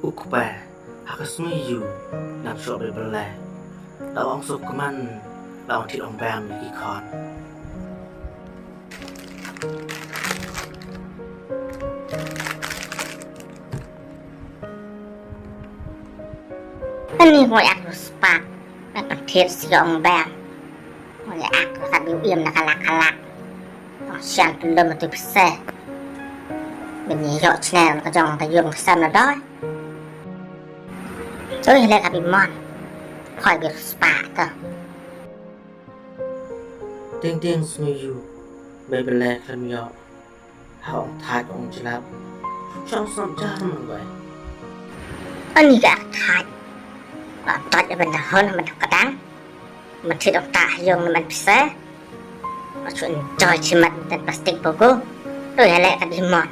Ukpa hakas nuyu nam shop bylla lao ong sup keman lao ti ong bam ki kon Ini ngồi ăn rồi spa, nó còn thiệt siêu bèm, ngồi ăn rồi ta biểu im là kalak, xem từ lâm từ xe, mình nhìn rõ channel cái dòng cái dùng xem là đó, tôi lại gặp bị mòn, khỏi bị spa cơ. Teng2 nuyu bylla kan yo hong thai ong chlap trong som cha mang vậy Ini gak thai, tọt cho mình là hơn là mình có đáng, mình chỉ đọc tạ dùng là mình xe, chuyện chơi chỉ mình tên plastic bogo, tôi lại gặp bị mòn.